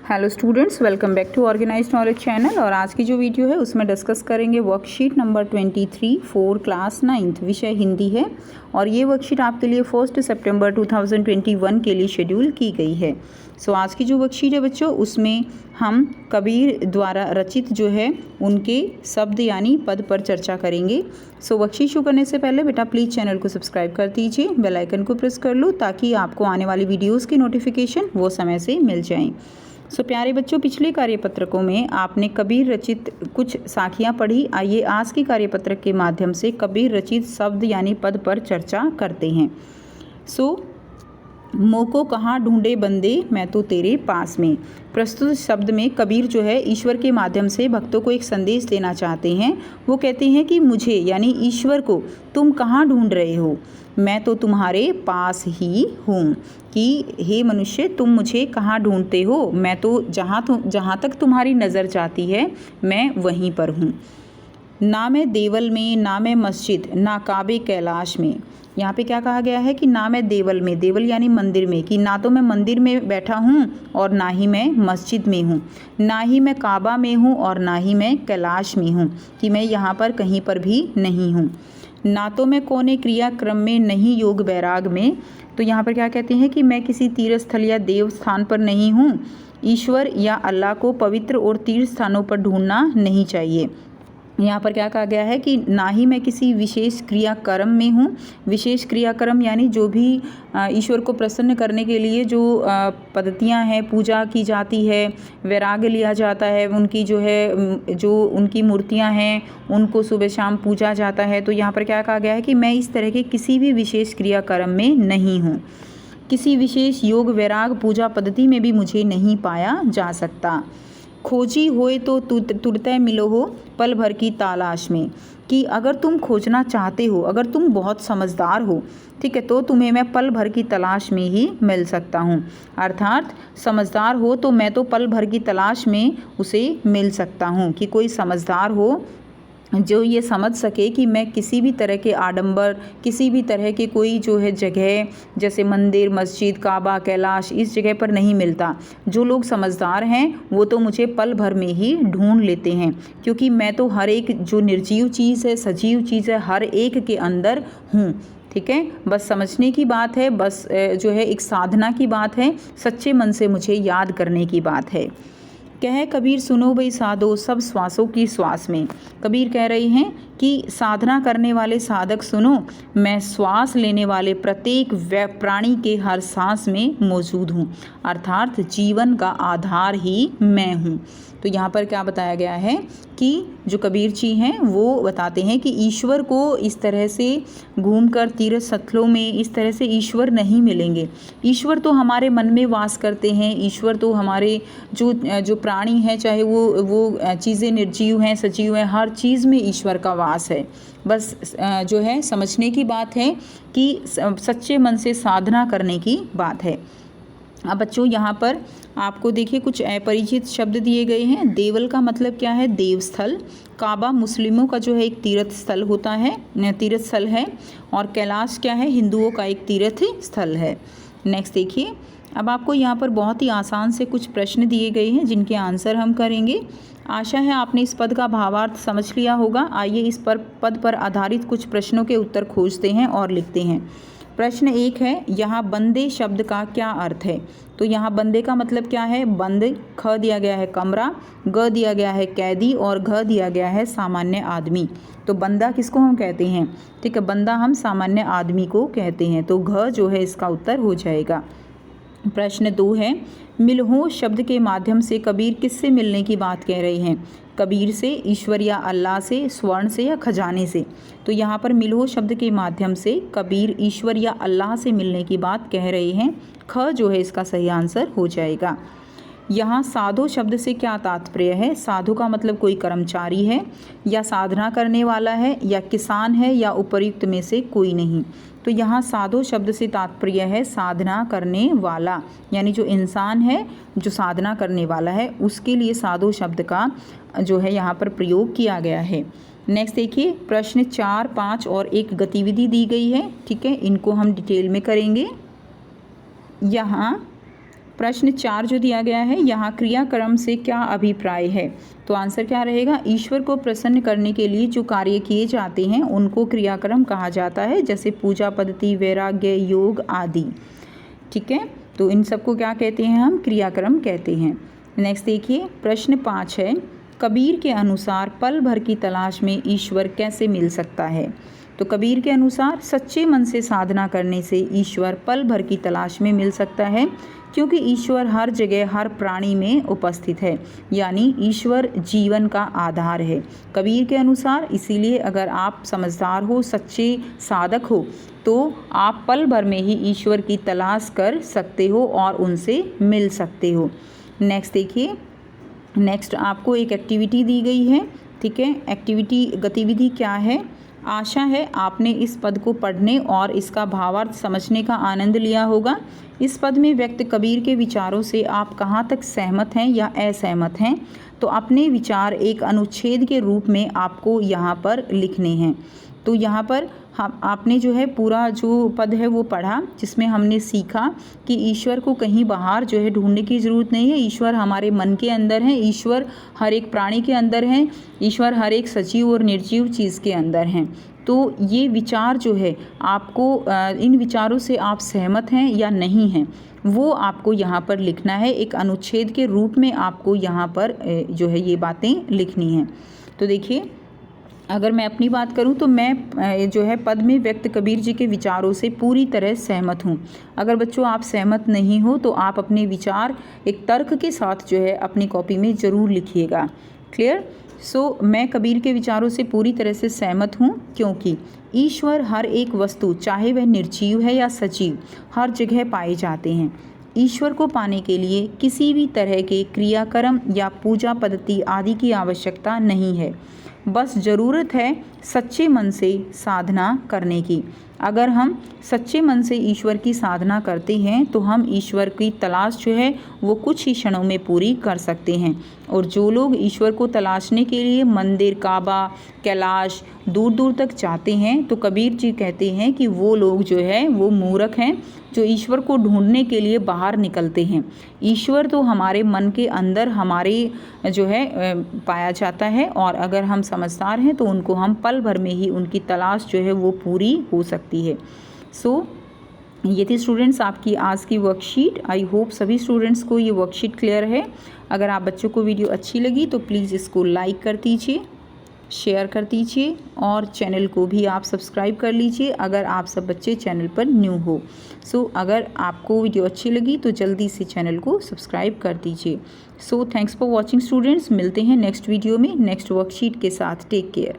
Hello students, welcome back to organised knowledge channel. और आज की जो वीडियो है उसमें डिस्कस करेंगे worksheet number 23 for class 9th, विषय हिंदी है। और ये वर्कशीट आपके लिए 1 सितंबर 2021 के लिए शेड्यूल की गई है। आज की जो वर्कशीट है बच्चों, उसमें हम कबीर द्वारा रचित जो है उनके शब्द यानी पद पर चर्चा करेंगे। वर्कशीट शुरू करने से पहले बेटा प्लीज़ चैनल को सब्सक्राइब कर दीजिए, बेल आइकन को प्रेस कर लो ताकि आपको आने वाली वीडियोज़ की नोटिफिकेशन वो समय से मिल जाएँ। प्यारे बच्चों, पिछले कार्यपत्रकों में आपने कबीर रचित कुछ साखियाँ पढ़ी। आइए आज की कार्यपत्रक के माध्यम से कबीर रचित शब्द यानी पद पर चर्चा करते हैं। मोको कहाँ ढूंढे बंदे, मैं तो तेरे पास में। प्रस्तुत शब्द में कबीर जो है ईश्वर के माध्यम से भक्तों को एक संदेश देना चाहते हैं। वो कहते हैं कि मुझे यानी ईश्वर को तुम कहाँ ढूंढ रहे हो, मैं तो तुम्हारे पास ही हूँ। कि हे मनुष्य, तुम मुझे कहाँ ढूंढते हो, मैं तो जहाँ तक तुम्हारी नज़र जाती है मैं वहीं पर हूँ। ना मैं देवल में, ना मैं मस्जिद, ना काबे कैलाश में। यहाँ पे क्या कहा गया है कि ना मैं देवल में, देवल यानी मंदिर में, कि ना तो मैं मंदिर में बैठा हूँ और ना ही मैं मस्जिद में हूँ, ना ही मैं काबा में हूँ और ना ही मैं कैलाश में हूँ, कि मैं यहाँ पर कहीं पर भी नहीं हूँ। ना तो मैं कोने क्रिया क्रम में, नहीं योग वैराग में। तो यहाँ पर क्या कहते हैं कि मैं किसी तीर्थ स्थल या देव स्थान पर नहीं हूँ। ईश्वर या अल्लाह को पवित्र और तीर्थ स्थानों पर ढूंढना नहीं चाहिए। यहाँ पर क्या कहा गया है कि ना ही मैं किसी विशेष क्रियाक्रम में हूँ। विशेष क्रियाक्रम यानी जो भी ईश्वर को प्रसन्न करने के लिए जो पद्धतियाँ हैं, पूजा की जाती है, वैराग्य लिया जाता है, उनकी जो उनकी मूर्तियाँ हैं उनको सुबह शाम पूजा जाता है। तो यहाँ पर क्या कहा गया है कि मैं इस तरह के किसी भी विशेष क्रियाक्रम में नहीं हूँ। किसी विशेष योग वैराग पूजा पद्धति में भी मुझे नहीं पाया जा सकता। खोजी होए तो तुरते मिलो हो पल भर की तलाश में। कि अगर तुम खोजना चाहते हो, अगर तुम बहुत समझदार हो, ठीक है, तो तुम्हें मैं पल भर की तलाश में ही मिल सकता हूँ। अर्थात समझदार हो तो मैं तो पल भर की तलाश में उसे मिल सकता हूँ। कि कोई समझदार हो जो ये समझ सके कि मैं किसी भी तरह के आडंबर, किसी भी तरह के कोई जो है जगह जैसे मंदिर, मस्जिद, काबा, कैलाश, इस जगह पर नहीं मिलता। जो लोग समझदार हैं वो तो मुझे पल भर में ही ढूंढ लेते हैं, क्योंकि मैं तो हर एक जो निर्जीव चीज़ है, सजीव चीज़ है, हर एक के अंदर हूँ। ठीक है, बस समझने की बात है, बस जो है एक साधना की बात है, सच्चे मन से मुझे याद करने की बात है। कह कबीर सुनो भाई साधो सब श्वासों की श्वास में। कबीर कह रहे हैं कि साधना करने वाले साधक सुनो, मैं श्वास लेने वाले प्रत्येक प्राणी के हर सांस में मौजूद हूँ। अर्थात जीवन का आधार ही मैं हूँ। तो यहाँ पर क्या बताया गया है कि जो कबीर जी हैं वो बताते हैं कि ईश्वर को इस तरह से घूमकर तीर्थ स्थलों में इस तरह से ईश्वर नहीं मिलेंगे। ईश्वर तो हमारे मन में वास करते हैं। ईश्वर तो हमारे जो प्राणी हैं, चाहे वो चीज़ें निर्जीव हैं, सजीव हैं, हर चीज़ में ईश्वर का वास है। बस जो है समझने की बात है कि सच्चे मन से साधना करने की बात है। अब बच्चों यहाँ पर आपको देखिए कुछ अपरिचित शब्द दिए गए हैं। देवल का मतलब क्या है? देवस्थल। काबा मुस्लिमों का जो है एक तीर्थ स्थल होता है, तीर्थ स्थल है। और कैलाश क्या है? हिंदुओं का एक तीर्थ स्थल है। नेक्स्ट देखिए, अब आपको यहाँ पर बहुत ही आसान से कुछ प्रश्न दिए गए हैं जिनके आंसर हम करेंगे। आशा है आपने इस पद का भावार्थ समझ लिया होगा। आइए इस पद पर आधारित कुछ प्रश्नों के उत्तर खोजते हैं और लिखते हैं। प्रश्न 1 है, यहाँ बंदे शब्द का क्या अर्थ है? तो यहाँ बंदे का मतलब क्या है? बंद, ख दिया गया है कमरा, ग दिया गया है कैदी और घ दिया गया है सामान्य आदमी। तो बंदा किसको हम कहते हैं? ठीक है, बंदा हम सामान्य आदमी को कहते हैं। तो घ जो है इसका उत्तर हो जाएगा। प्रश्न 2 है, मिलहो शब्द के माध्यम से कबीर किससे मिलने की बात कह रहे हैं? कबीर से, ईश्वर या अल्लाह से, स्वर्ण से या खजाने से? तो यहाँ पर मिलहो शब्द के माध्यम से कबीर ईश्वर या अल्लाह से मिलने की बात कह रहे हैं। ख जो है इसका सही आंसर हो जाएगा। यहाँ साधु शब्द से क्या तात्पर्य है? साधु का मतलब कोई कर्मचारी है या साधना करने वाला है या किसान है या उपर्युक्त में से कोई नहीं। तो यहाँ साधु शब्द से तात्पर्य है साधना करने वाला, यानी जो इंसान है जो साधना करने वाला है उसके लिए साधु शब्द का जो है यहाँ पर प्रयोग किया गया है। नेक्स्ट देखिए, प्रश्न 4, 5 और एक गतिविधि दी गई है। ठीक है, इनको हम डिटेल में करेंगे। यहाँ प्रश्न 4 जो दिया गया है, यहाँ क्रियाक्रम से क्या अभिप्राय है? तो आंसर क्या रहेगा? ईश्वर को प्रसन्न करने के लिए जो कार्य किए जाते हैं उनको क्रियाक्रम कहा जाता है, जैसे पूजा पद्धति, वैराग्य, योग आदि। ठीक है, तो इन सबको क्या कहते हैं? हम क्रियाक्रम कहते हैं। नेक्स्ट देखिए, प्रश्न 5 है, कबीर के अनुसार पल भर की तलाश में ईश्वर कैसे मिल सकता है? तो कबीर के अनुसार सच्चे मन से साधना करने से ईश्वर पल भर की तलाश में मिल सकता है, क्योंकि ईश्वर हर जगह हर प्राणी में उपस्थित है, यानी ईश्वर जीवन का आधार है। कबीर के अनुसार इसीलिए अगर आप समझदार हो, सच्चे साधक हो, तो आप पल भर में ही ईश्वर की तलाश कर सकते हो और उनसे मिल सकते हो। नेक्स्ट देखिए, नेक्स्ट आपको एक एक्टिविटी दी गई है। ठीक है, एक्टिविटी गतिविधि क्या है? आशा है आपने इस पद को पढ़ने और इसका भावार्थ समझने का आनंद लिया होगा। इस पद में व्यक्त कबीर के विचारों से आप कहाँ तक सहमत हैं या असहमत हैं? तो अपने विचार एक अनुच्छेद के रूप में आपको यहाँ पर लिखने हैं। तो यहाँ पर हम आपने जो है पूरा जो पद है वो पढ़ा, जिसमें हमने सीखा कि ईश्वर को कहीं बाहर जो है ढूंढने की ज़रूरत नहीं है। ईश्वर हमारे मन के अंदर है, ईश्वर हर एक प्राणी के अंदर है, ईश्वर हर एक सजीव और निर्जीव चीज़ के अंदर हैं। तो ये विचार जो है आपको इन विचारों से आप सहमत हैं या नहीं हैं, वो आपको यहाँ पर लिखना है। एक अनुच्छेद के रूप में आपको यहाँ पर जो है ये बातें लिखनी हैं। तो देखिए, अगर मैं अपनी बात करूं तो मैं जो है पद में व्यक्त कबीर जी के विचारों से पूरी तरह सहमत हूं। अगर बच्चों आप सहमत नहीं हो तो आप अपने विचार एक तर्क के साथ जो है अपनी कॉपी में ज़रूर लिखिएगा। क्लियर? सो मैं कबीर के विचारों से पूरी तरह से सहमत हूं, क्योंकि ईश्वर हर एक वस्तु, चाहे वह निर्जीव है या सजीव, हर जगह पाए जाते हैं। ईश्वर को पाने के लिए किसी भी तरह के क्रियाक्रम या पूजा पद्धति आदि की आवश्यकता नहीं है, बस ज़रूरत है सच्चे मन से साधना करने की। अगर हम सच्चे मन से ईश्वर की साधना करते हैं तो हम ईश्वर की तलाश जो है वो कुछ ही क्षणों में पूरी कर सकते हैं। और जो लोग ईश्वर को तलाशने के लिए मंदिर, काबा, कैलाश दूर दूर तक जाते हैं, तो कबीर जी कहते हैं कि वो लोग जो है वो मूर्ख हैं, जो ईश्वर को ढूंढने के लिए बाहर निकलते हैं। ईश्वर तो हमारे मन के अंदर हमारे जो है पाया जाता है, और अगर हम समझदार हैं तो उनको हम पल भर में ही उनकी तलाश जो है वो पूरी हो सकती है। सो ये थी स्टूडेंट्स आपकी आज की वर्कशीट। आई होप सभी स्टूडेंट्स को ये वर्कशीट क्लियर है। अगर आप बच्चों को वीडियो अच्छी लगी तो प्लीज़ इसको लाइक कर दीजिए, शेयर कर दीजिए, और चैनल को भी आप सब्सक्राइब कर लीजिए अगर आप सब बच्चे चैनल पर न्यू हो। सो अगर आपको वीडियो अच्छी लगी तो जल्दी से चैनल को सब्सक्राइब कर दीजिए। So thanks for watching students. मिलते हैं नेक्स्ट वीडियो में नेक्स्ट वर्कशीट के साथ। Take care.